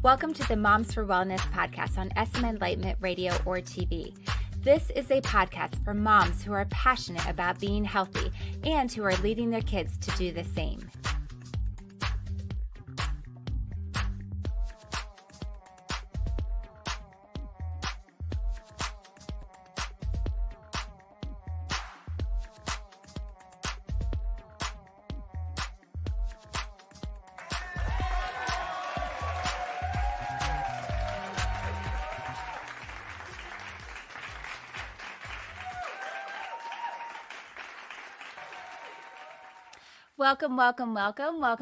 Welcome to the Moms for Wellness podcast on SM Enlightenment Radio or TV. This is a podcast for moms who are passionate about being healthy and who are leading their kids to do the same. Welcome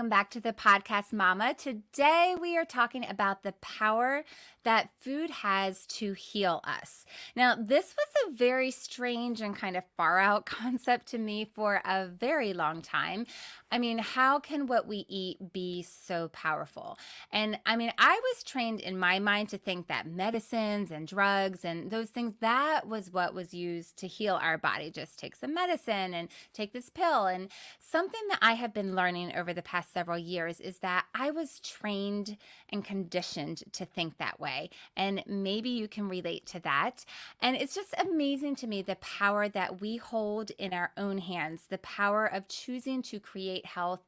back to the podcast, Mama. Today we are talking about the power that food has to heal us. Now, this was a very strange and kind of far out concept to me for a very long time. I mean, how can what we eat be so powerful? And I mean, I was trained in my mind to think that medicines and drugs and those things, that was what was used to heal our body. Just take some medicine and take this pill. And something that I have been learning over the past several years is that I was trained and conditioned to think that way. And maybe you can relate to that. And it's just amazing to me the power that we hold in our own hands, the power of choosing to create health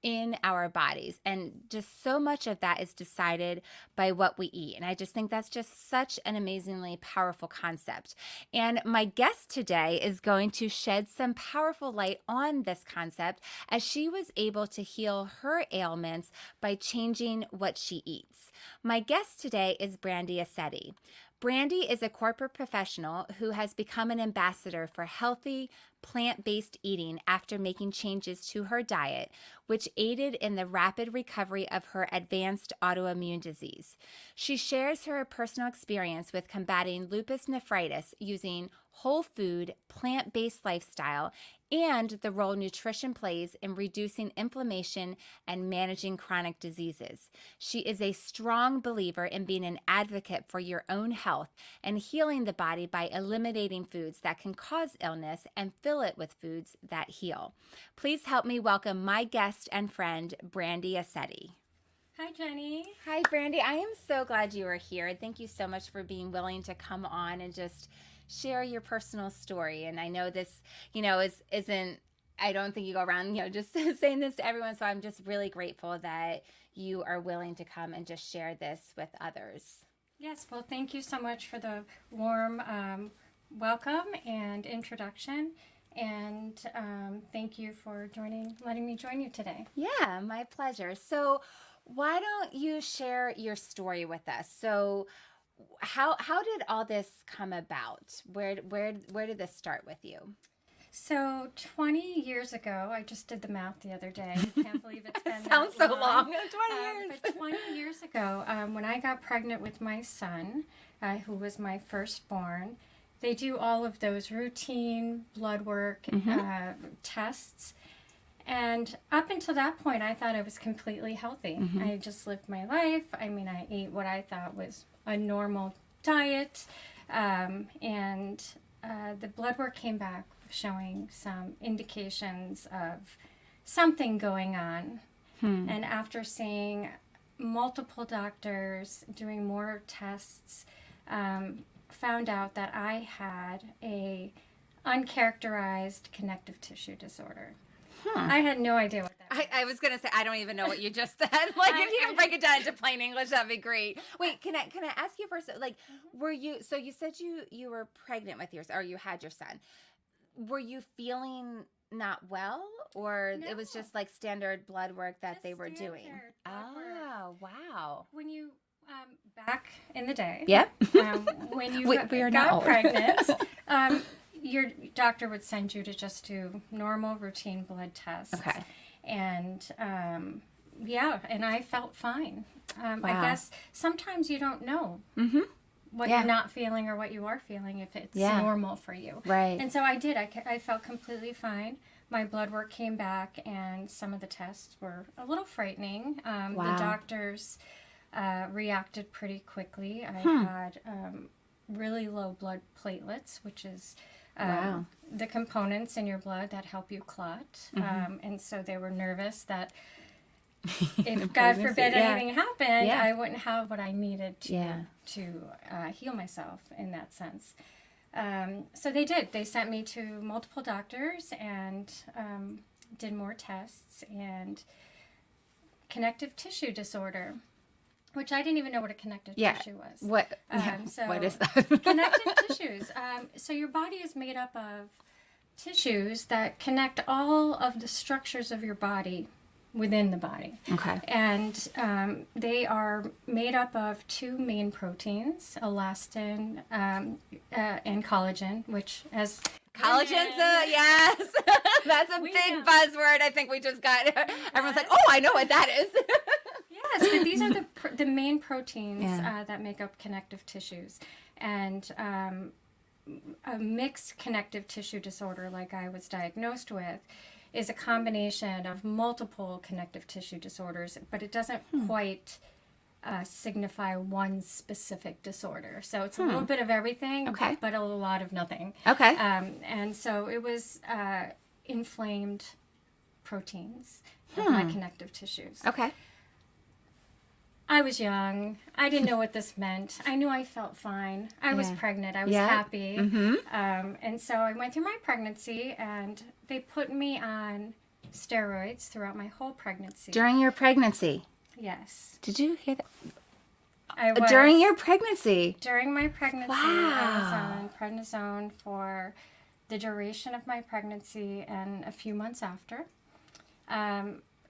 in our bodies. And just so much of that is decided by what we eat. And I just think that's just such an amazingly powerful concept. And my guest today is going to shed some powerful light on this concept as she was able to heal her ailments by changing what she eats. My guest today is Brandy Aceti. Brandy is a corporate professional who has become an ambassador for healthy, plant-based eating after making changes to her diet, which aided in the rapid recovery of her advanced autoimmune disease. She shares her personal experience with combating lupus nephritis using whole food, plant-based lifestyle, and the role nutrition plays in reducing inflammation and managing chronic diseases. She is a strong believer in being an advocate for your own health and healing the body by eliminating foods that can cause illness and fill it with foods that heal. Please help me welcome my guest and friend, Brandy Aceti. Hi, Jenny. Hi, Brandy. I am so glad you are here. Thank you so much for being willing to come on and just share your personal story. And I know this, isn't, I don't think you go around, just saying this to everyone. So I'm just really grateful that you are willing to come and just share this with others. Yes, well, thank you so much for the warm welcome and introduction. And thank you for letting me join you today. Yeah, my pleasure. So why don't you share your story with us? So how did all this come about? Where did this start with you? So 20 years ago, I just did the math the other day. Can't believe it's been Sounds that so long. 20 years. But 20 years ago, when I got pregnant with my son, who was my firstborn, they do all of those routine blood work tests. And up until that point, I thought I was completely healthy. I just lived my life. I mean, I ate what I thought was a normal diet. And the blood work came back showing some indications of something going on. And after seeing multiple doctors, doing more tests, found out that I had a uncharacterized connective tissue disorder. I had no idea what that was. I was going to say, I don't even know what you just said. Like, if you can break it down into plain English, that'd be great. Wait, can I ask you first, like, were you, so you said you were pregnant with yours, or you had your son. Were you feeling not well, or No. It was just like standard blood work that Just they were doing? blood work. Oh, wow. When you, back in the day, Yep. when you We are not got old. pregnant, your doctor would send you to just do normal routine blood tests. Okay. And and I felt fine. I Wow. guess sometimes you don't know what Yeah. you're not feeling or what you are feeling if it's Yeah. normal for you. Right. And so I did. I felt completely fine. My blood work came back, and some of the tests were a little frightening. Wow. The doctors reacted pretty quickly. I had really low blood platelets, which is Wow. the components in your blood that help you clot. And so they were nervous that if God forbid anything happened, Yeah. I wouldn't have what I needed to Yeah. heal myself in that sense. So they did. They sent me to multiple doctors and did more tests, and connective tissue disorder, which I didn't even know what a connective tissue was. What? So what is that? connective tissues. So your body is made up of tissues that connect all of the structures of your body within the body. Okay. And they are made up of two main proteins, elastin and collagen, which as Collagen's yes. That's a big buzzword. I think we just got. Everyone's like, oh, I know what that is. Yes, but these are the main proteins that make up connective tissues. And a mixed connective tissue disorder, like I was diagnosed with, is a combination of multiple connective tissue disorders, but it doesn't quite signify one specific disorder. So it's a little bit of everything, but a lot of nothing. Okay. And so it was inflamed proteins of my connective tissues. Okay. I was young. I didn't know what this meant. I knew I felt fine. I was pregnant. I was happy. And so I went through my pregnancy, and they put me on steroids throughout my whole pregnancy. During your pregnancy? Yes. Did you hear that? I was. During your pregnancy? During my pregnancy, I was on prednisone for the duration of my pregnancy and a few months after.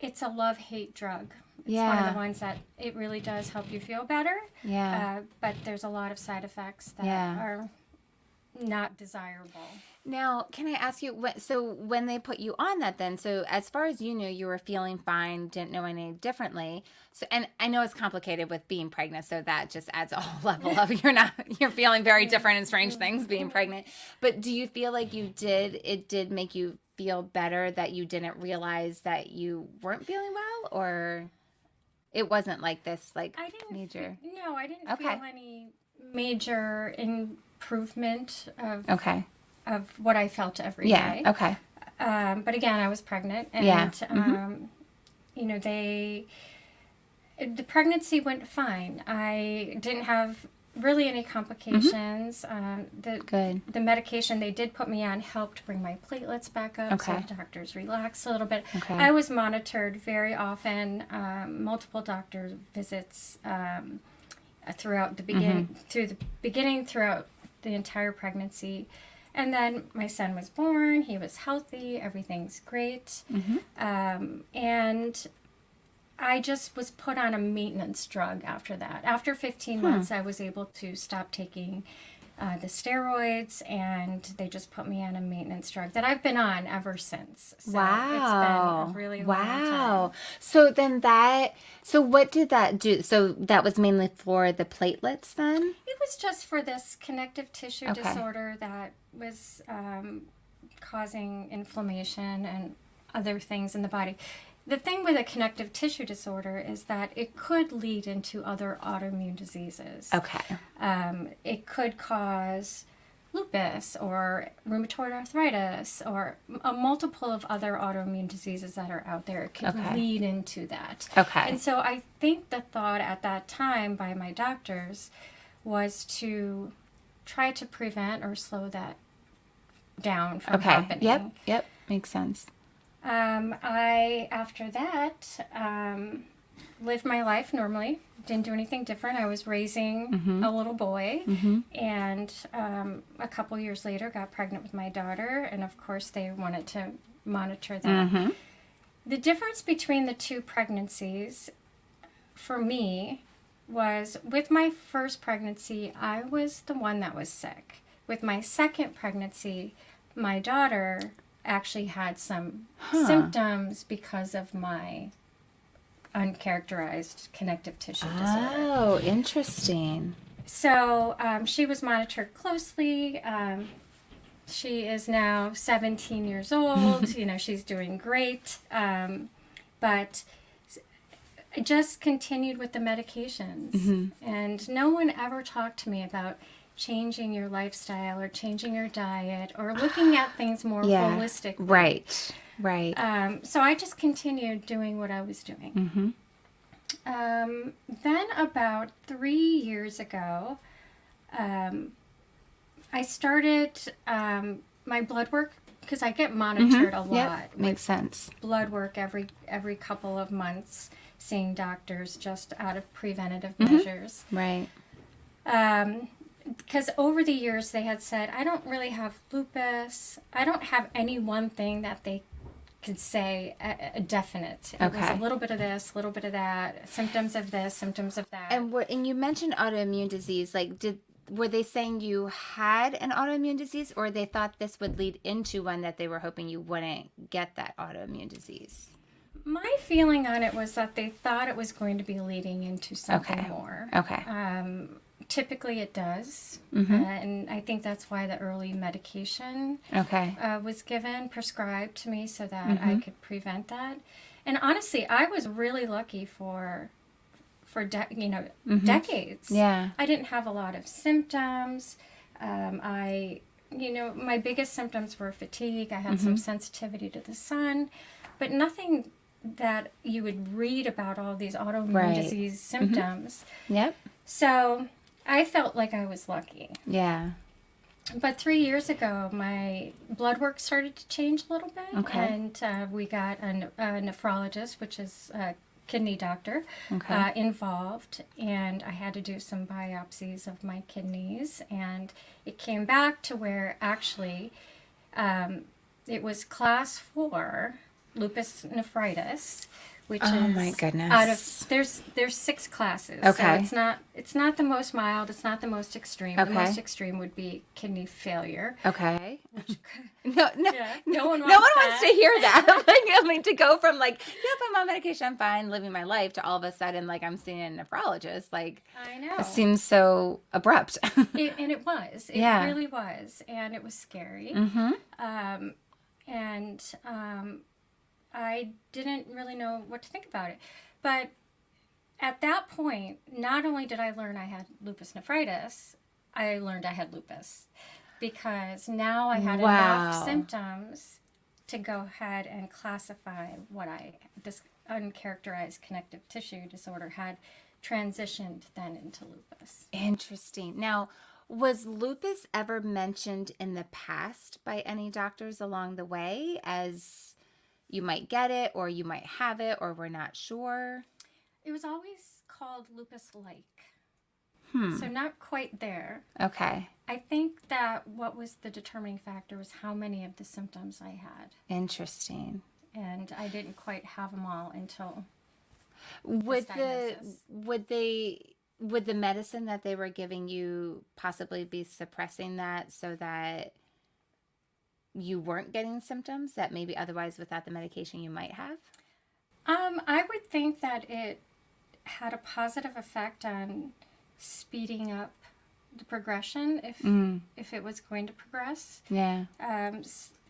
It's a love-hate drug. It's one of the ones that it really does help you feel better. Yeah. But there's a lot of side effects that are not desirable. Now, can I ask you, so when they put you on that then, so as far as you knew, you were feeling fine, didn't know any differently. So, and I know it's complicated with being pregnant, so that just adds a whole level of, you're feeling very different and strange things being pregnant. But do you feel like it did make you feel better that you didn't realize that you weren't feeling well, or it wasn't like this, like major? I didn't feel any major improvement of what I felt every day. Okay. But again, I was pregnant, and the pregnancy went fine. I didn't have really any complications. The medication they did put me on helped bring my platelets back up, so doctors relaxed a little bit. I was monitored very often, multiple doctor visits throughout the throughout the entire pregnancy. And then my son was born. He was healthy. Everything's great. And I just was put on a maintenance drug after that. After 15 months, I was able to stop taking the steroids, and they just put me on a maintenance drug that I've been on ever since. So wow. It's been a really long time. So then so what did that do? So that was mainly for the platelets then? It was just for this connective tissue disorder that was causing inflammation and other things in the body. The thing with a connective tissue disorder is that it could lead into other autoimmune diseases. Okay. It could cause lupus or rheumatoid arthritis or a multiple of other autoimmune diseases that are out there. It could lead into that. Okay. And so I think the thought at that time by my doctors was to try to prevent or slow that down from happening. Yep. Makes sense. I, after that, lived my life normally. Didn't do anything different. I was raising a little boy, and a couple years later got pregnant with my daughter, and of course they wanted to monitor that. The difference between the two pregnancies for me was with my first pregnancy, I was the one that was sick. With my second pregnancy, my daughter actually had some symptoms because of my uncharacterized connective tissue disorder. Oh, interesting. So she was monitored closely. She is now 17 years old. She's doing great. But I just continued with the medications. And no one ever talked to me about changing your lifestyle or changing your diet or looking at things more holistically. Right. Right. So I just continued doing what I was doing. Then about 3 years ago, I started my blood work because I get monitored a lot. Yep. Makes sense. Blood work every couple of months, seeing doctors just out of preventative measures. Right. Because over the years they had said, I don't really have lupus. I don't have any one thing that they could say a definite. It was a little bit of this, a little bit of that, symptoms of this, symptoms of that. And you mentioned autoimmune disease. Like, were they saying you had an autoimmune disease, or they thought this would lead into one that they were hoping you wouldn't get that autoimmune disease? My feeling on it was that they thought it was going to be leading into something more. Okay. Typically it does. And I think that's why the early medication was prescribed to me so that I could prevent that. And honestly, I was really lucky for decades. Yeah. I didn't have a lot of symptoms. My biggest symptoms were fatigue. I had some sensitivity to the sun, but nothing that you would read about all these autoimmune disease symptoms. Yep. So I felt like I was lucky. Yeah. But 3 years ago, my blood work started to change a little bit. Okay. And we got a nephrologist, which is a kidney doctor, involved. And I had to do some biopsies of my kidneys. And it came back to where actually it was class 4 lupus nephritis, which is my goodness. out of there's 6 classes. Okay. So it's not the most mild, it's not the most extreme. Okay. The most extreme would be kidney failure. Okay. No one wants to hear that. To go from yep, I'm on medication, I'm fine, living my life, to all of a sudden I'm seeing a nephrologist. I know. It seems so abrupt. And it was. It Yeah. really was, and it was scary. I didn't really know what to think about it. But at that point, not only did I learn I had lupus nephritis, I learned I had lupus. Because now I had enough symptoms to go ahead and classify this uncharacterized connective tissue disorder had transitioned then into lupus. Interesting. Now, was lupus ever mentioned in the past by any doctors along the way as you might get it, or you might have it, or we're not sure? It was always called lupus-like. So not quite there. Okay. I think that what was the determining factor was how many of the symptoms I had. Interesting. And I didn't quite have them all until Would the medicine that they were giving you possibly be suppressing that so that you weren't getting symptoms that maybe otherwise without the medication you might have? I would think that it had a positive effect on speeding up the progression if it was going to progress. Yeah.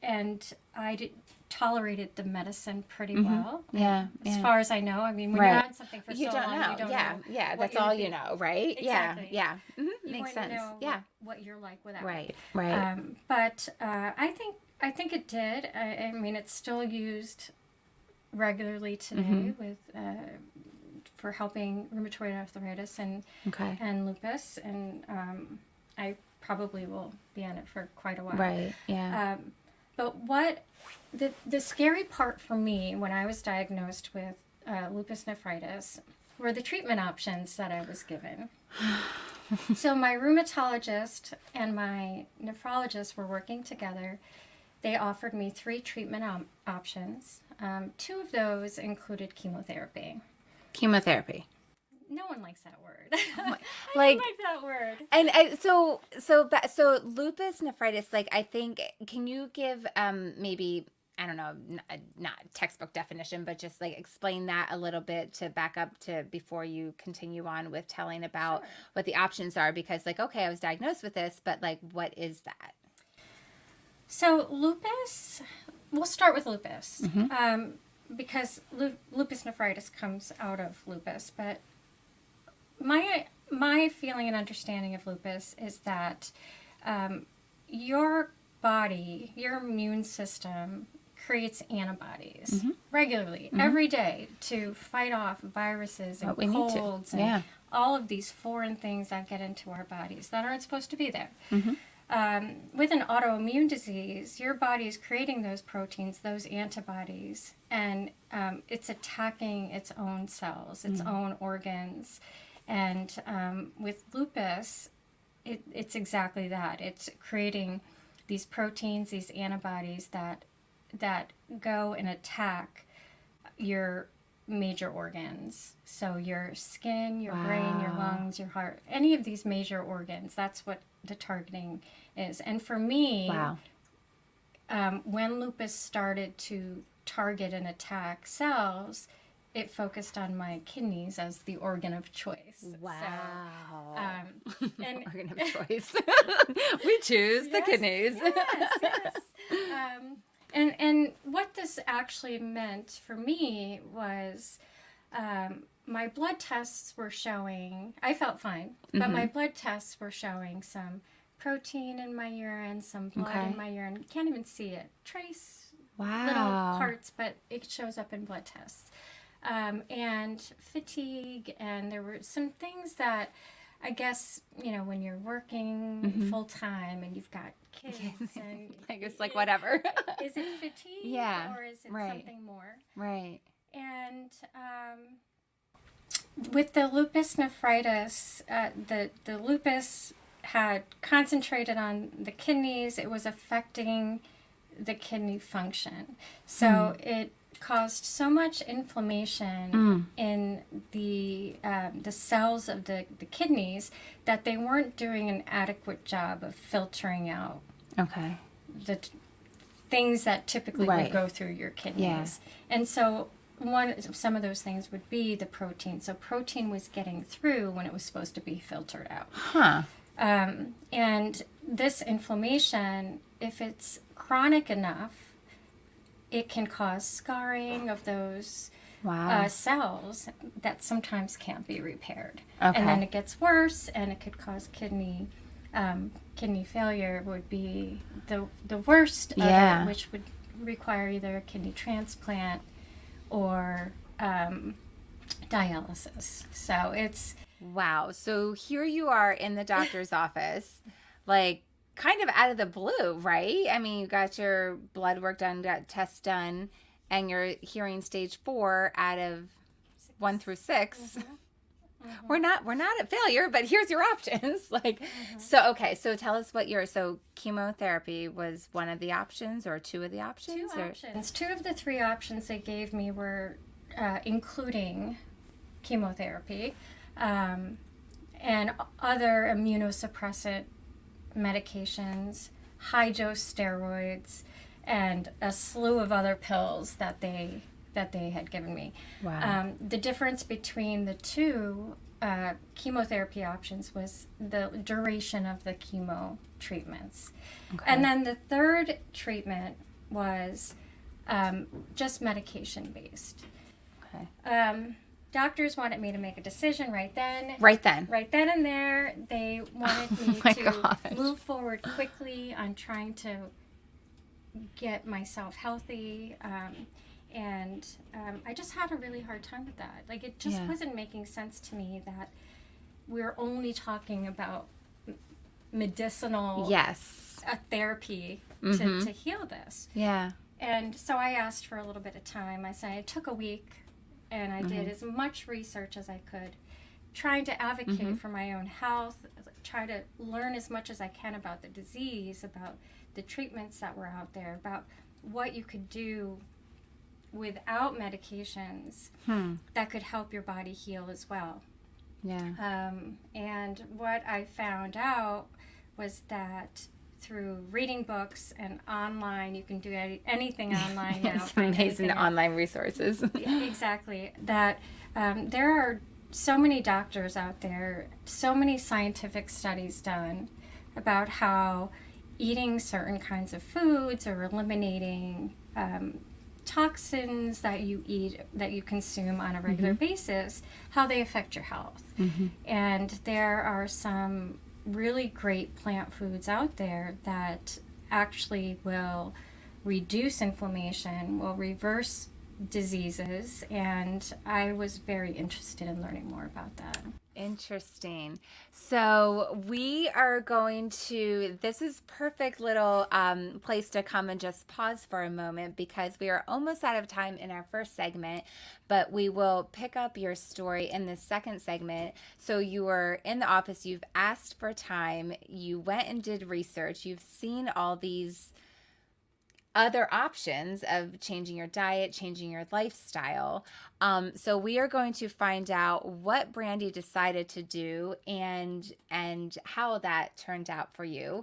And I tolerated the medicine pretty well. Yeah. As far as I know. I mean, when you're on something for so long, you don't know. Yeah, that's all you know, right? Exactly. Yeah. You Makes wouldn't sense. know what you're like without it. Right. But I think it did. I mean, it's still used regularly today with for helping rheumatoid arthritis and lupus, and I probably will be on it for quite a while. Right. Yeah. But what the scary part for me when I was diagnosed with lupus nephritis were the treatment options that I was given. So my rheumatologist and my nephrologist were working together. They offered me 3 treatment options. 2 of those included chemotherapy. Chemotherapy. No one likes that word. I like that word. And so lupus nephritis. I think, can you give maybe, I don't know, not textbook definition, but just explain that a little bit to back up to before you continue on with telling about what the options are, because okay, I was diagnosed with this, but what is that? So lupus, we'll start with lupus, because lupus nephritis comes out of lupus. But my feeling and understanding of lupus is that your body, your immune system, creates antibodies regularly, every day, to fight off viruses and colds and all of these foreign things that get into our bodies that aren't supposed to be there. With an autoimmune disease, your body is creating those proteins, those antibodies, and it's attacking its own cells, its own organs. And with lupus, it's exactly that. It's creating these proteins, these antibodies that go and attack your major organs. So your skin, your brain, your lungs, your heart, any of these major organs, that's what the targeting is. And for me, when lupus started to target and attack cells, it focused on my kidneys as the organ of choice. Wow. So, and organ of choice. We choose the kidneys. Yes. And what this actually meant for me was my blood tests were showing, I felt fine, but my blood tests were showing some protein in my urine, some blood in my urine. You can't even see it. Trace little parts, but it shows up in blood tests. And fatigue, and there were some things that I guess, when you're working full time and you've got kids and I guess whatever. Is it fatigue or is it something more? Right. And with the lupus nephritis, the lupus had concentrated on the kidneys. It was affecting the kidney function. So it caused so much inflammation in the cells of the kidneys that they weren't doing an adequate job of filtering out the things that typically would go through your kidneys. And so some of those things would be the protein. So protein was getting through when it was supposed to be filtered out. And this inflammation, if it's chronic enough, it can cause scarring of those cells that sometimes can't be repaired. And then it gets worse, and it could cause kidney failure would be the worst of it, which would require either a kidney transplant or dialysis. So it's... Wow. So here you are in the doctor's office, kind of out of the blue, right? I mean, you got your blood work done, got tests done, and you're hearing stage 4 out of 1 through 6. We're not at failure, but here's your options. So tell us what so chemotherapy was one of the options or 2 of the options? 2 options. 2 of the 3 options they gave me were including chemotherapy and other immunosuppressant medications, high dose steroids, and a slew of other pills that they had given me. The difference between the 2 chemotherapy options was the duration of the chemo treatments. And then the 3rd treatment was just medication based. Doctors wanted me to make a decision right then and there. They wanted me to move forward quickly on trying to get myself healthy. And I just had a really hard time with that. It just wasn't making sense to me that we're only talking about medicinal therapy to heal this. And so I asked for a little bit of time. I said it took a week, and I did as much research as I could, trying to advocate for my own health, try to learn as much as I can about the disease, about the treatments that were out there, about what you could do without medications that could help your body heal as well. And what I found out was that through reading books and online, you can do anything online now. It's amazing online resources. Exactly. That there are so many doctors out there, so many scientific studies done about how eating certain kinds of foods or eliminating toxins that you eat, that you consume on a regular basis, how they affect your health. And there are some really great plant foods out there that actually will reduce inflammation, will reverse diseases, and I was very interested in learning more about that. Interesting. So we are going to, this is perfect little place to come and just pause for a moment, because we are almost out of time in our first segment, but we will pick up your story in the second segment. So you were in the office, you've asked for time, you went and did research, you've seen all these other options of changing your diet, changing your lifestyle. So we are going to find out what Brandy decided to do and how that turned out for you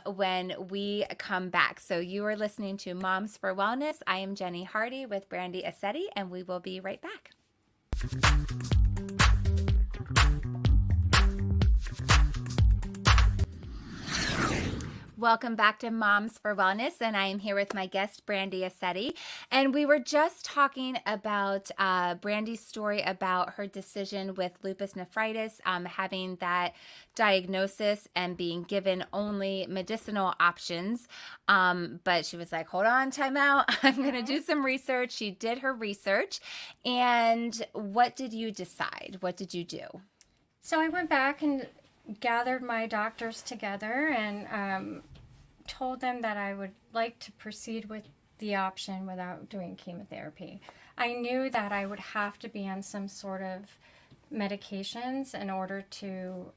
when we come back. So you are listening to Moms for Wellness. I am Jenny Hardy with Brandy Aceti, and we will be right back. Welcome back to Moms for Wellness, and I am here with my guest, Brandy Aceti. And we were just talking about Brandy's story about her decision with lupus nephritis, having that diagnosis and being given only medicinal options. But she was like, hold on, time out. I'm going to do some research. She did her research. And what did you decide? What did you do? So I went back and gathered my doctors together and told them that I would like to proceed with the option without doing chemotherapy. I knew that I would have to be on some sort of medications in order to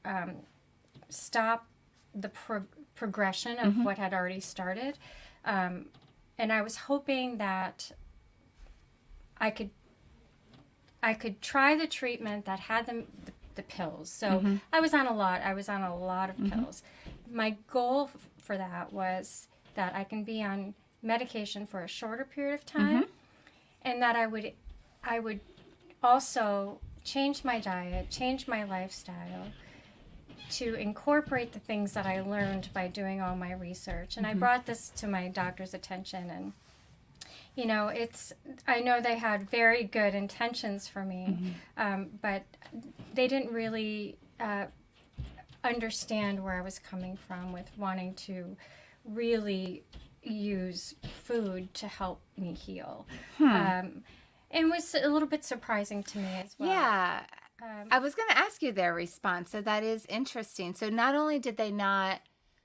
stop the progression of what had already started. And I was hoping that I could try the treatment that had the pills. So I was on a lot of pills. My goal for that was that I can be on medication for a shorter period of time, and that I would also change my diet, change my lifestyle to incorporate the things that I learned by doing all my research. And I brought this to my doctor's attention, and you know, I know they had very good intentions for me, but they didn't really understand where I was coming from with wanting to really use food to help me heal. It was a little bit surprising to me as well. Yeah. I was going to ask you their response. So that is interesting. So not only did they not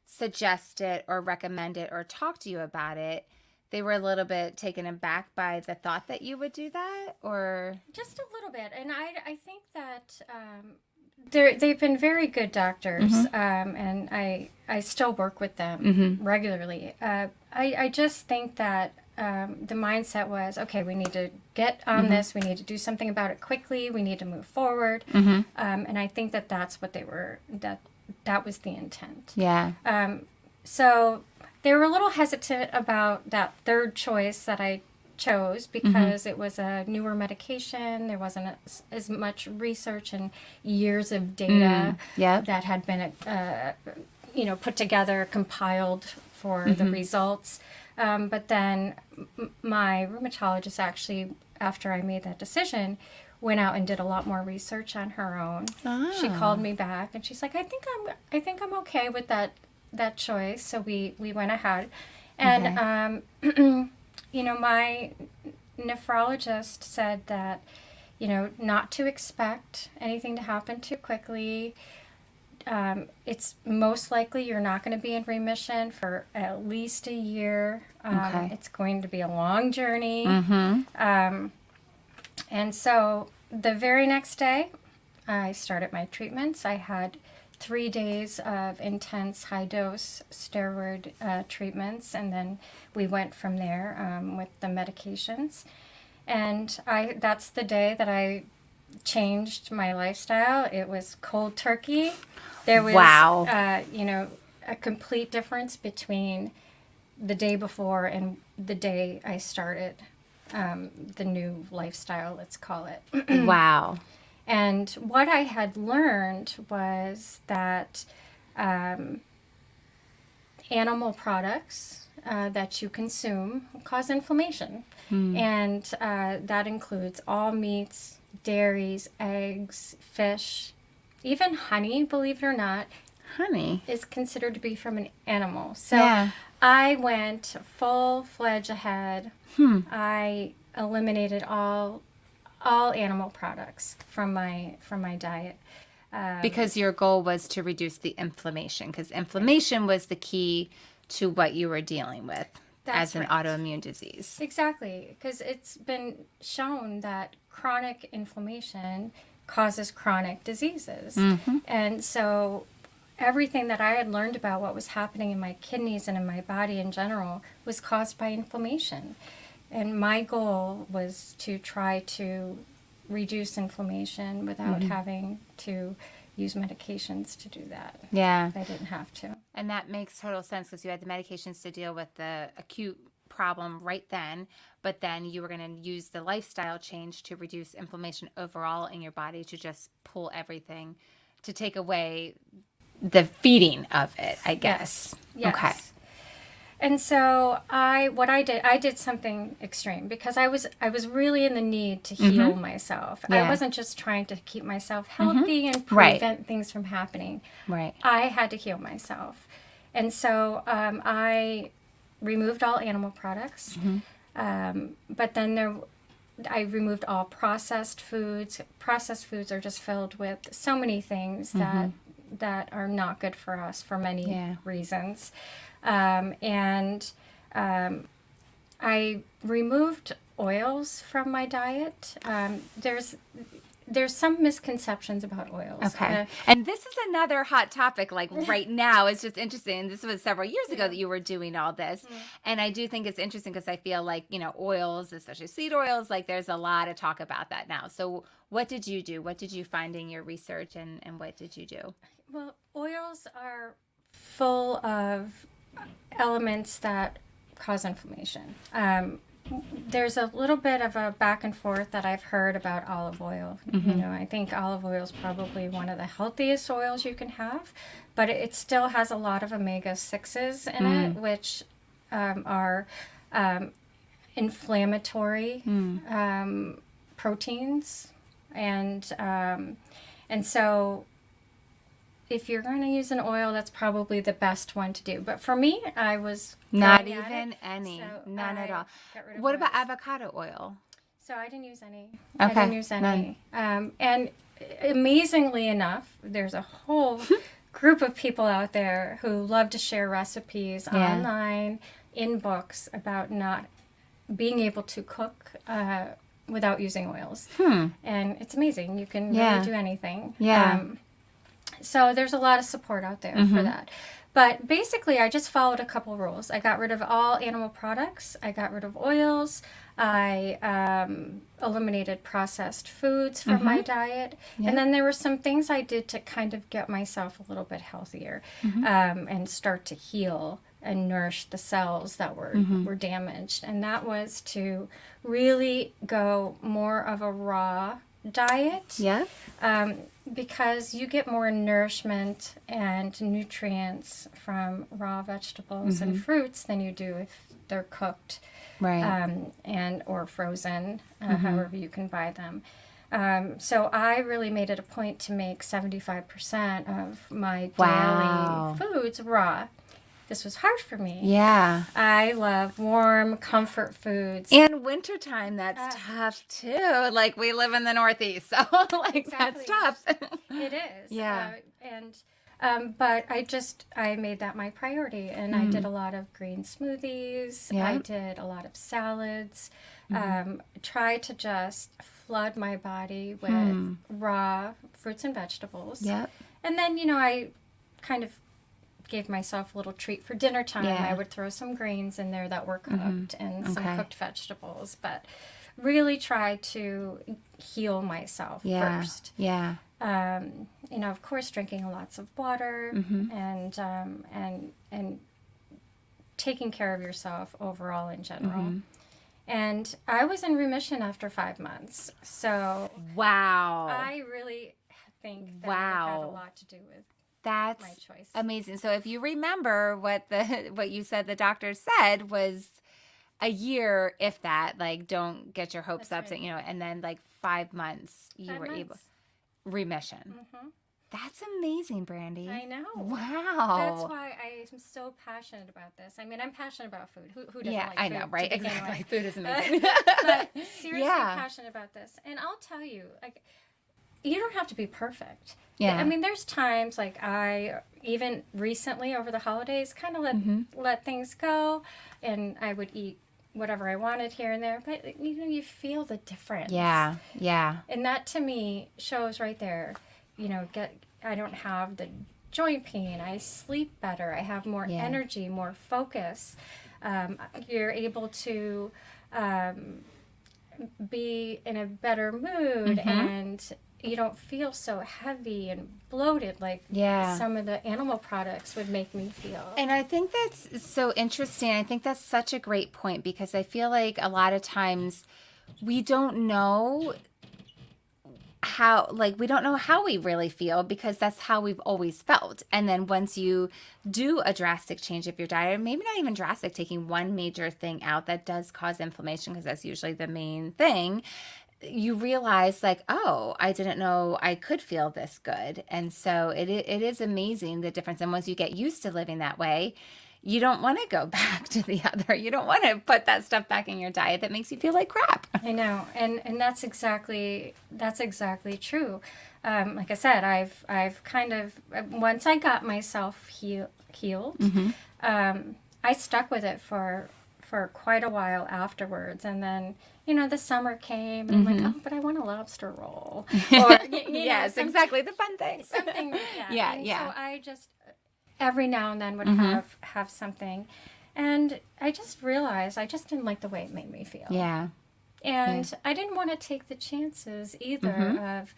suggest it or recommend it or talk to you about it, they were a little bit taken aback by the thought that you would do that, or just a little bit. And I think that they've been very good doctors, and I still work with them regularly. I just think that the mindset was, okay, we need to get on this. We need to do something about it quickly. We need to move forward. And I think that that's what they were. That was the intent. Yeah. So they were a little hesitant about that third choice that I chose because it was a newer medication. There wasn't as much research and years of data that had been, put together, compiled for the results. But then my rheumatologist actually, after I made that decision, went out and did a lot more research on her own. She called me back and she's like, I think I'm okay with that choice. So we went ahead, and my nephrologist said that not to expect anything to happen too quickly. It's most likely you're not going to be in remission for at least a year. It's going to be a long journey. And so the very next day, I started my treatments. I had 3 days of intense high-dose steroid treatments, and then we went from there with the medications. And that's the day that I changed my lifestyle. It was cold turkey. There was, a complete difference between the day before and the day I started the new lifestyle, let's call it. Wow. And what I had learned was that animal products that you consume cause inflammation. And that includes all meats, dairies, eggs, fish, even honey, believe it or not. honey is considered to be from an animal. So yeah. I went full-fledged ahead. Hmm. I eliminated all animal products from my diet. Because your goal was to reduce the inflammation, because inflammation was the key to what you were dealing with as That's an right. autoimmune disease. Exactly, because it's been shown that chronic inflammation causes chronic diseases. Mm-hmm. And so everything that I had learned about what was happening in my kidneys and in my body in general was caused by inflammation. And my goal was to try to reduce inflammation without having to use medications to do that. Yeah. I didn't have to. And that makes total sense because you had the medications to deal with the acute problem right then, but then you were going to use the lifestyle change to reduce inflammation overall in your body, to just pull everything, to take away the feeding of it, I guess. Yes. Okay. And so I did something extreme because I was really in the need to heal myself. Yeah. I wasn't just trying to keep myself healthy and Right. prevent things from happening. Right. I had to heal myself. And so I removed all animal products. But then I removed all processed foods. Processed foods are just filled with so many things that are not good for us for many reasons. And I removed oils from my diet. There's some misconceptions about oils. Okay. And this is another hot topic, like right now. It's just interesting. This was several years ago that you were doing all this. And I do think it's interesting because I feel like, oils, especially seed oils, like there's a lot of talk about that now. So what did you do? What did you find in your research, and what did you do? Well, oils are full of elements that cause inflammation. There's a little bit of a back and forth that I've heard about olive oil. I think olive oil is probably one of the healthiest oils you can have, but it still has a lot of omega-6s in it, which are inflammatory proteins. And so if you're going to use an oil, that's probably the best one to do. But for me, I was not even any, so none at all. What about avocado oil? So I didn't use any. Okay. I didn't use any. And amazingly enough, there's a whole group of people out there who love to share recipes online, in books, about not being able to cook without using oils. And it's amazing. You can really do anything. Yeah. So there's a lot of support out there for that. But basically, I just followed a couple rules. I got rid of all animal products. I got rid of oils. I eliminated processed foods from my diet. And then there were some things I did to kind of get myself a little bit healthier and start to heal and nourish the cells that were damaged. And that was to really go more of a raw diet. Yeah. Because you get more nourishment and nutrients from raw vegetables and fruits than you do if they're cooked, right? And or frozen, however you can buy them. So I really made it a point to make 75% of my daily foods raw. This was hard for me. Yeah. I love warm comfort foods. And wintertime, that's tough too. Like, we live in the Northeast, so that's tough. It is. Yeah. But I made that my priority, and I did a lot of green smoothies. I did a lot of salads. Tried to just flood my body with raw fruits and vegetables. Yep. And then, I kind of gave myself a little treat for dinner time. I would throw some grains in there that were cooked and some cooked vegetables, but really try to heal myself first. Yeah. Of course, drinking lots of water and taking care of yourself overall in general. And I was in remission after 5 months. So wow. I really think that it had a lot to do with that's my choice. Amazing. So if you remember what you said the doctor said was a year, if that, like, don't get your hopes up, and then like 5 months you were able remission. That's amazing, Brandy. I know. That's Wow. why I am so passionate about this. I mean, I'm passionate about food. Who doesn't Yeah, like I food know, to right? begin Exactly. with? Food is amazing. But seriously Yeah. passionate about this. And I'll tell you, like, you don't have to be perfect. Yeah. I mean, there's times like I even recently over the holidays kind of let things go, and I would eat whatever I wanted here and there. But you feel the difference. Yeah. Yeah. And that to me shows right there. I don't have the joint pain. I sleep better. I have more energy, more focus. You're able to be in a better mood, and you don't feel so heavy and bloated like some of the animal products would make me feel. And I think that's so interesting. I think that's such a great point, because I feel like a lot of times we don't know how we really feel, because that's how we've always felt. And then once you do a drastic change of your diet, maybe not even drastic, taking one major thing out that does cause inflammation, because that's usually the main thing, you realize like, oh, I didn't know I could feel this good. And so it is amazing the difference. And once you get used to living that way, you don't want to go back to the other. You don't want to put that stuff back in your diet that makes you feel like crap. I know, and that's exactly true. Like I said, I've kind of, once I got myself healed, I stuck with it for quite a while afterwards, and then the summer came, and I'm like, oh, but I want a lobster roll, or yes, exactly, the fun thing. Something, yeah, and yeah. So I just every now and then would have something, and I just realized I just didn't like the way it made me feel. Yeah. And I didn't want to take the chances either of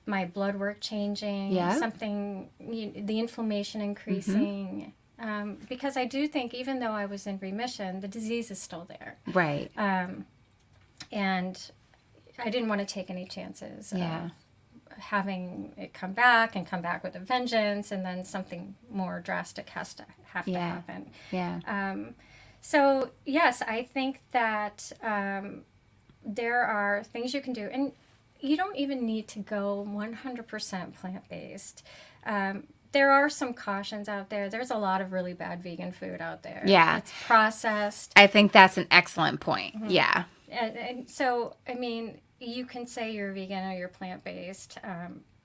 my blood work changing, something, the inflammation increasing. Because I do think even though I was in remission, the disease is still there. Right. And I didn't want to take any chances of having it come back with a vengeance, and then something more drastic has to happen. Yeah. So, yes, I think that there are things you can do, and you don't even need to go 100% plant-based. There are some cautions out there. There's a lot of really bad vegan food out there. Yeah. It's processed. I think that's an excellent point. Yeah. And so, I mean, you can say you're vegan or you're plant-based.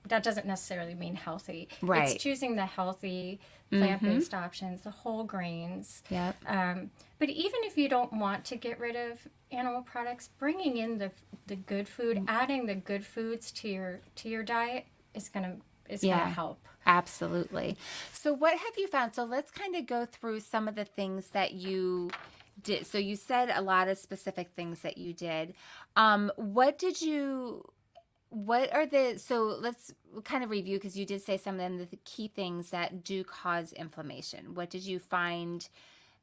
That doesn't necessarily mean healthy. Right. It's choosing the healthy plant-based options, the whole grains. Yep. But even if you don't want to get rid of animal products, bringing in the good food, adding the good foods to your diet is gonna help. Absolutely. So what have you found? So let's kind of go through some of the things that you did. So you said a lot of specific things that you did. So let's kind of review, because you did say some of them, the key things that do cause inflammation. What did you find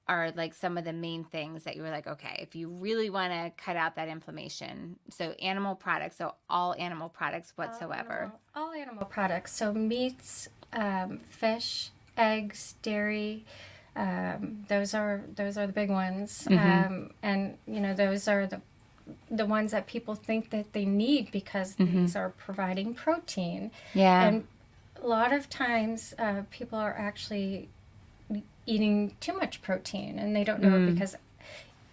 are like some of the main things that you were like, okay, if you really want to cut out that inflammation? So animal products, so all animal products whatsoever. All animal products. So meats, fish, eggs, dairy, those are the big ones. And those are the ones that people think that they need, because these are providing protein. Yeah. And a lot of times people are actually eating too much protein, and they don't know it, because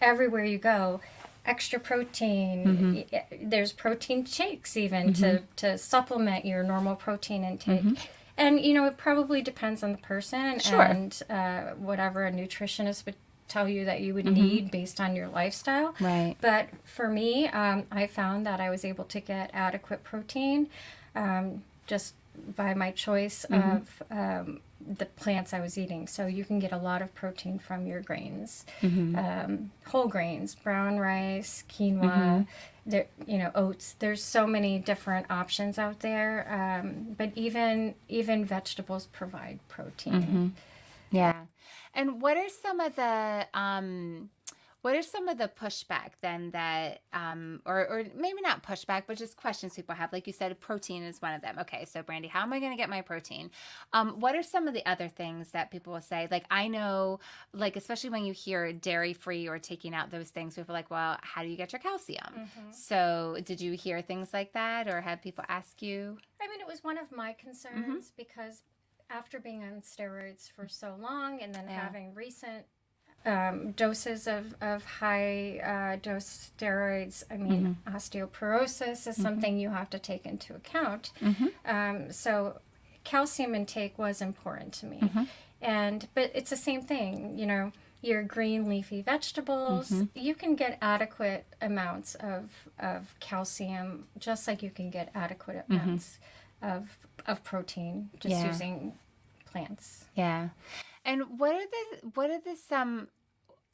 everywhere you go, extra protein, there's protein shakes even to supplement your normal protein intake. And, it probably depends on the person, and whatever a nutritionist would tell you that you would need based on your lifestyle. Right. But for me, I found that I was able to get adequate protein just by my choice of the plants I was eating. So you can get a lot of protein from your grains, whole grains, brown rice, quinoa, oats. There's so many different options out there. But even vegetables provide protein. Yeah. And what are some of the What are some of the pushback then that, or maybe not pushback, but just questions people have? Like you said, protein is one of them. Okay, so Brandy, how am I going to get my protein? What are some of the other things that people will say? Like I know, like especially when you hear dairy free or taking out those things, people are like, well, how do you get your calcium? So did you hear things like that, or have people ask you? I mean, it was one of my concerns because after being on steroids for so long and then having recent doses of high dose steroids, I mean, osteoporosis is something you have to take into account. So calcium intake was important to me. But it's the same thing, you know, your green leafy vegetables, you can get adequate amounts of calcium just like you can get adequate amounts of protein just using plants. Yeah. And what are the some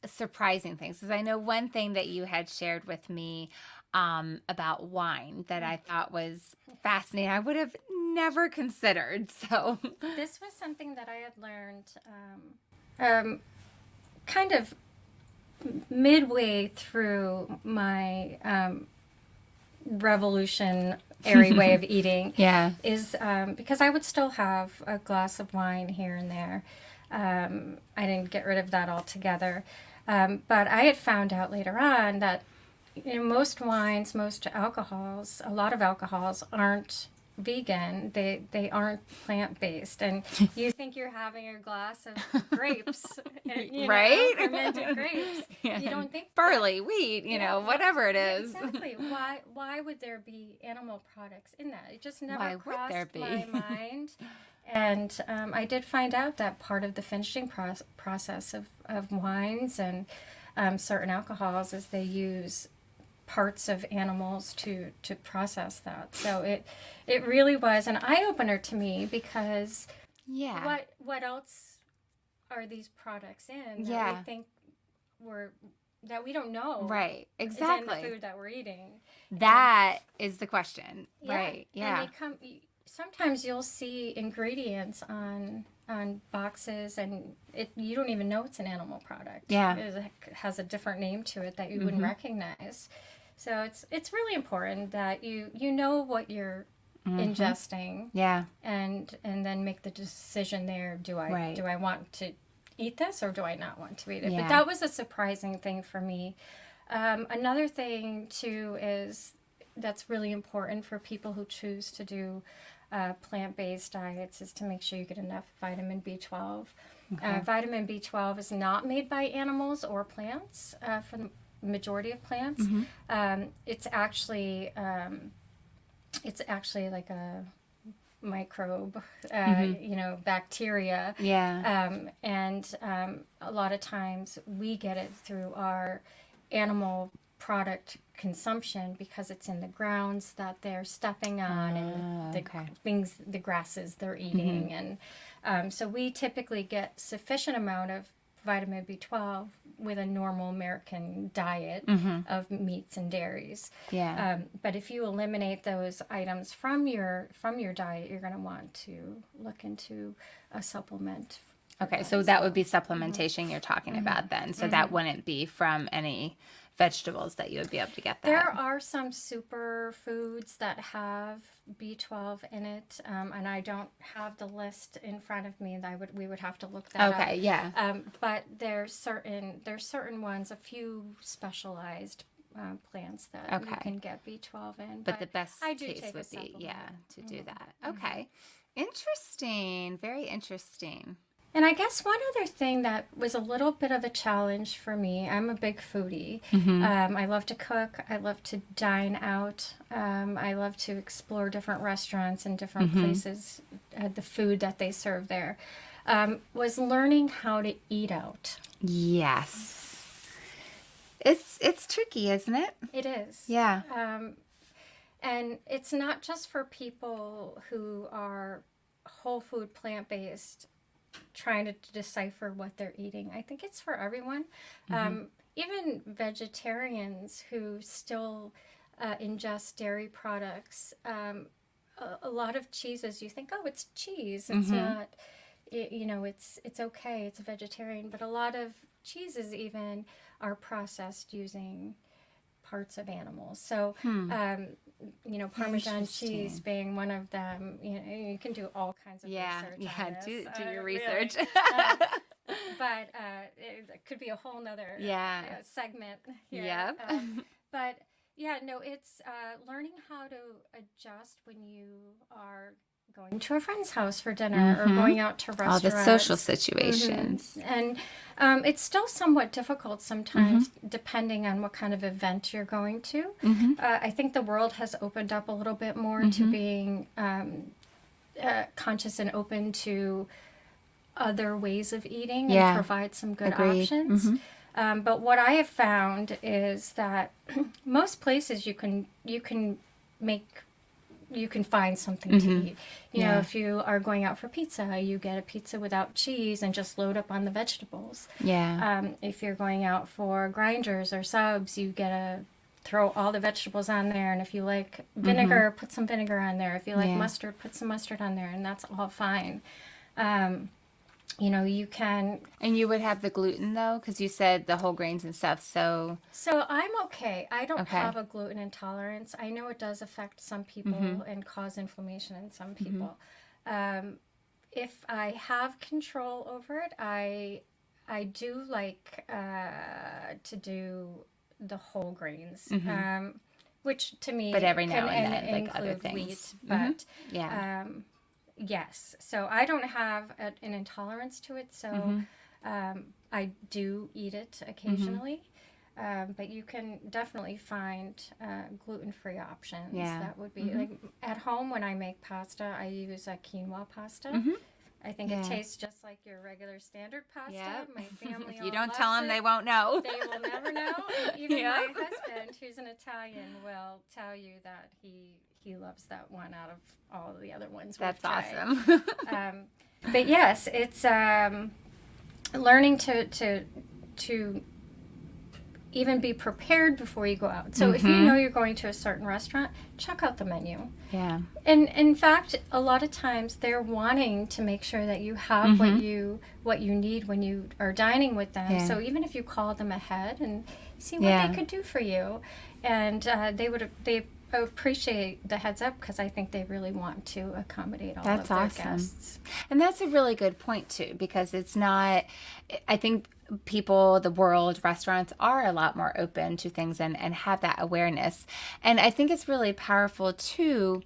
surprising things? Because I know one thing that you had shared with me about wine that I thought was fascinating. I would have never considered. So This was something that I had learned kind of midway through my revolutionary way of eating. Is because I would still have a glass of wine here and there. I didn't get rid of that altogether. But I had found out later on that most wines, most alcohols, a lot of alcohols aren't vegan. They aren't plant-based. And you think you're having a glass of grapes, right? Fermented grapes. You don't think barley, wheat, whatever it is. Exactly. Why would there be animal products in that? It just never Why would crossed there be? my mind. And I did find out that part of the finishing process of wines and certain alcohols is they use parts of animals to process that. So it really was an eye-opener to me because what else are these products in that we think that we don't know right exactly is in the food that we're eating? That is the question. Right. And sometimes you'll see ingredients on boxes and you don't even know it's an animal product. It has a different name to it that you wouldn't recognize. So it's really important that you know what you're ingesting. And then make the decision there. Do I want to eat this or do I not want to eat it? But that was a surprising thing for me. Another thing too is that's really important for people who choose to do plant-based diets is to make sure you get enough vitamin B12. Vitamin B12 is not made by animals or plants for the majority of plants. It's actually like a microbe, bacteria. And a lot of times we get it through our animal product consumption because it's in the grounds that they're stepping on and the grasses they're eating. And so we typically get sufficient amount of vitamin B12 with a normal American diet of meats and dairies. But if you eliminate those items from your diet, you're going to want to look into a supplement. Okay, so that would be supplementation you're talking about then. So that wouldn't be from any vegetables that you would be able to get that. There are some superfoods that have B12 in it, and I don't have the list in front of me. We would have to look that up. But there's certain ones, a few specialized plants that you can get B12 in. But the best case would be to do that. Okay, interesting. Very interesting. And I guess one other thing that was a little bit of a challenge for me, I'm a big foodie. I love to cook. I love to dine out. I love to explore different restaurants and different places, the food that they serve there. Was learning how to eat out. Yes. It's tricky, isn't it? It is. Yeah. And it's not just for people who are whole food, plant-based, trying to decipher what they're eating. I think it's for everyone. Even vegetarians who still ingest dairy products. A lot of cheeses, you think, oh, it's cheese. It's not, it's okay. It's a vegetarian. But a lot of cheeses even are processed using parts of animals. So, Parmesan cheese being one of them. You can do all kinds of research on this. Do your research. But it could be a whole nother segment here. Yep. But yeah, no, it's learning how to adjust when you are going to a friend's house for dinner or going out to restaurants. All the social situations. And it's still somewhat difficult sometimes depending on what kind of event you're going to. I think the world has opened up a little bit more to being conscious and open to other ways of eating and provide some good options. But what I have found is that most places you can find something to eat. You know, if you are going out for pizza, you get a pizza without cheese and just load up on the vegetables. If you're going out for grinders or subs, you throw all the vegetables on there, and if you like vinegar, put some vinegar on there. If you like mustard, put some mustard on there, and that's all fine. You can... And you would have the gluten, though? Because you said the whole grains and stuff, So I'm okay. I don't have a gluten intolerance. I know it does affect some people and cause inflammation in some people. If I have control over it, I do like to do the whole grains, which to me... But every now and then, like other things. Wheat, but... Yes. So I don't have an intolerance to it, so I do eat it occasionally. But you can definitely find gluten-free options. That would be like at home when I make pasta, I use a quinoa pasta. I think it tastes just like your regular standard pasta. My family If you don't tell them, they won't know. They will never know. And even my husband, who's an Italian, will tell you that he loves that one out of all the other ones. That's awesome. But yes, it's learning to even be prepared before you go out. So if you know you're going to a certain restaurant, check out the menu. And in fact, a lot of times they're wanting to make sure that you have what you need when you are dining with them. So even if you call them ahead and see what they could do for you, and they appreciate the heads up, because I think they really want to accommodate all of their guests. And that's a really good point too, because it's not, I think people, the world, restaurants are a lot more open to things and have that awareness. And I think it's really powerful too,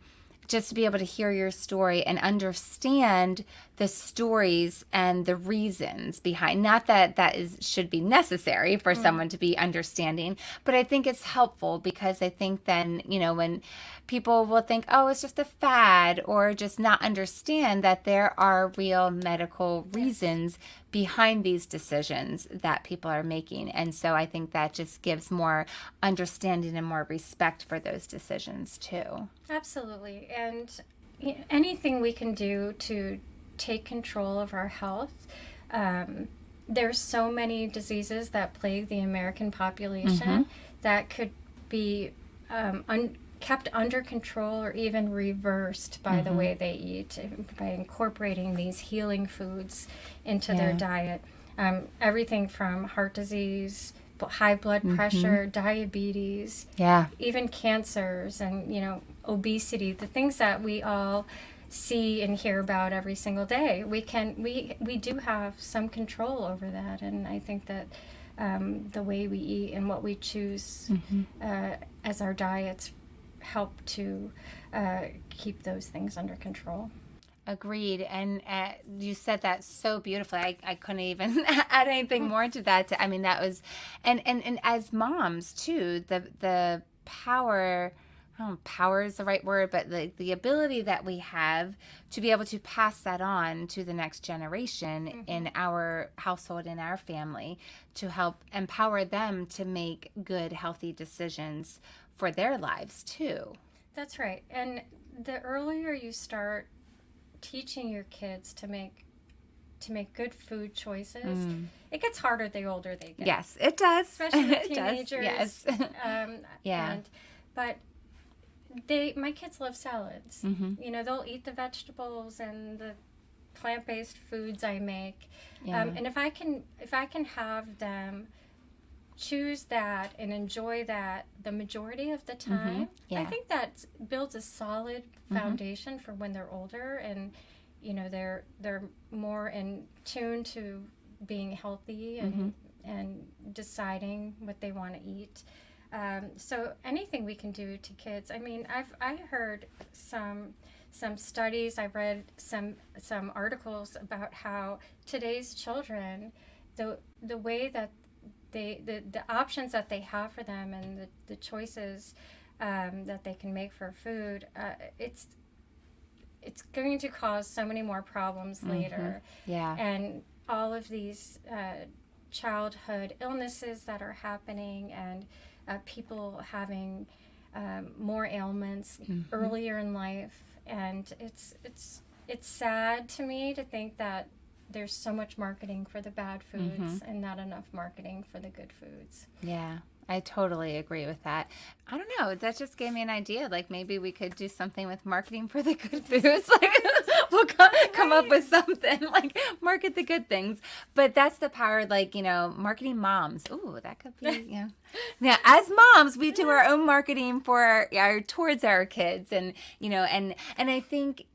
just to be able to hear your story and understand the stories and the reasons behind. Not that should be necessary for someone to be understanding, but I think it's helpful, because I think then, when people will think, oh, it's just a fad, or just not understand that there are real medical reasons behind these decisions that people are making. And so I think that just gives more understanding and more respect for those decisions too. Absolutely. And anything we can do to take control of our health. There's so many diseases that plague the American population that could be kept under control or even reversed by the way they eat, by incorporating these healing foods into their diet. Everything from heart disease, high blood pressure, diabetes, even cancers, and obesity, the things that we all see and hear about every single day. We do have some control over that, and I think that the way we eat and what we choose as our diets help to keep those things under control. Agreed. And you said that so beautifully. I couldn't even add anything more to that. I mean, that was, and as moms too, the power, I don't know if power is the right word, but the ability that we have to be able to pass that on to the next generation in our household, in our family, to help empower them to make good, healthy decisions for their lives too. That's right. And the earlier you start teaching your kids to make good food choices, it gets harder the older they get. Yes, it does. Especially with teenagers. Yes. But my kids love salads. They'll eat the vegetables and the plant-based foods I make. Yeah. And if I can have them choose that and enjoy that the majority of the time, Yeah. I think that builds a solid foundation for when they're older, and they're more in tune to being healthy and deciding what they want to eat. So anything we can do to kids. I mean, I heard some studies. I read some articles about how today's children, the way that the options that they have for them, and the choices that they can make for food, it's going to cause so many more problems later. Yeah. And all of these childhood illnesses that are happening, and people having more ailments earlier in life. And it's sad to me to think that there's so much marketing for the bad foods and not enough marketing for the good foods. Yeah, I totally agree with that. I don't know. That just gave me an idea. Like, maybe we could do something with marketing for the good foods. Like, we'll come up with something, like market the good things. But that's the power, like, marketing moms. Ooh, that could be, Yeah, as moms, we do our own marketing towards our kids. And, and I think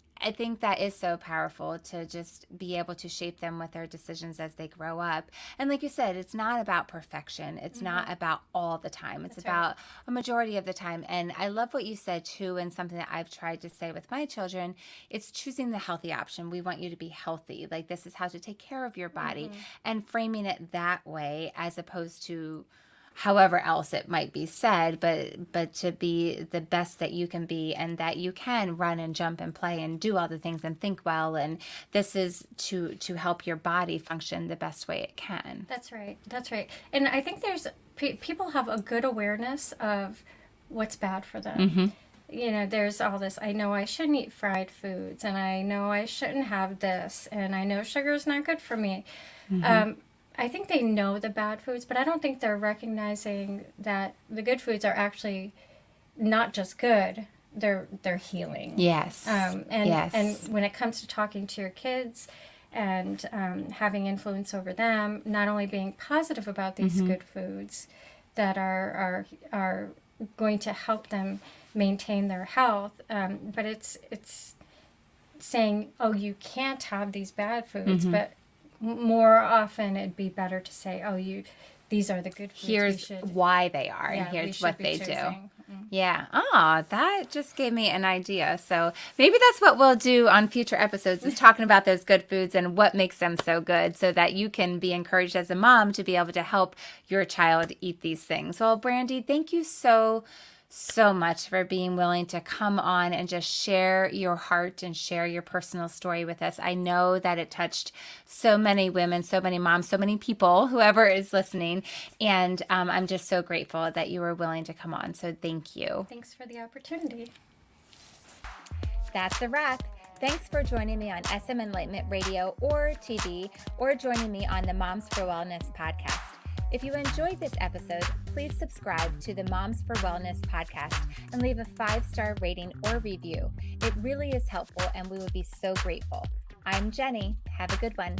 that is so powerful, to just be able to shape them with their decisions as they grow up. And like you said, it's not about perfection. It's not about all the time. It's about a majority of the time. And I love what you said too, and something that I've tried to say with my children, it's choosing the healthy option. We want you to be healthy. Like, this is how to take care of your body, and framing it that way, as opposed to however else it might be said, but to be the best that you can be, and that you can run and jump and play and do all the things and think well, and this is to help your body function the best way it can. That's right. And I think there's people have a good awareness of what's bad for them. There's all this, I know I shouldn't eat fried foods, and I know I shouldn't have this, and I know sugar is not good for me. I think they know the bad foods, but I don't think they're recognizing that the good foods are actually not just good, they're healing. Yes. And when it comes to talking to your kids and having influence over them, not only being positive about these good foods that are going to help them maintain their health, but it's saying, oh, you can't have these bad foods, but more often it'd be better to say, oh, these are the good foods. Here's why they are, and here's what they do. Yeah. Oh, that just gave me an idea. So maybe that's what we'll do on future episodes, is talking about those good foods and what makes them so good, so that you can be encouraged as a mom to be able to help your child eat these things. Well, Brandy, thank you so much for being willing to come on and just share your heart and share your personal story with us. I know that it touched so many women, so many moms, so many people, whoever is listening. And I'm just so grateful that you were willing to come on. So thank you. Thanks for the opportunity. That's a wrap. Thanks for joining me on SM Enlightenment Radio or TV, or joining me on the Moms for Wellness podcast. If you enjoyed this episode, please subscribe to the Moms for Wellness podcast and leave a 5-star rating or review. It really is helpful, and we would be so grateful. I'm Jenny. Have a good one.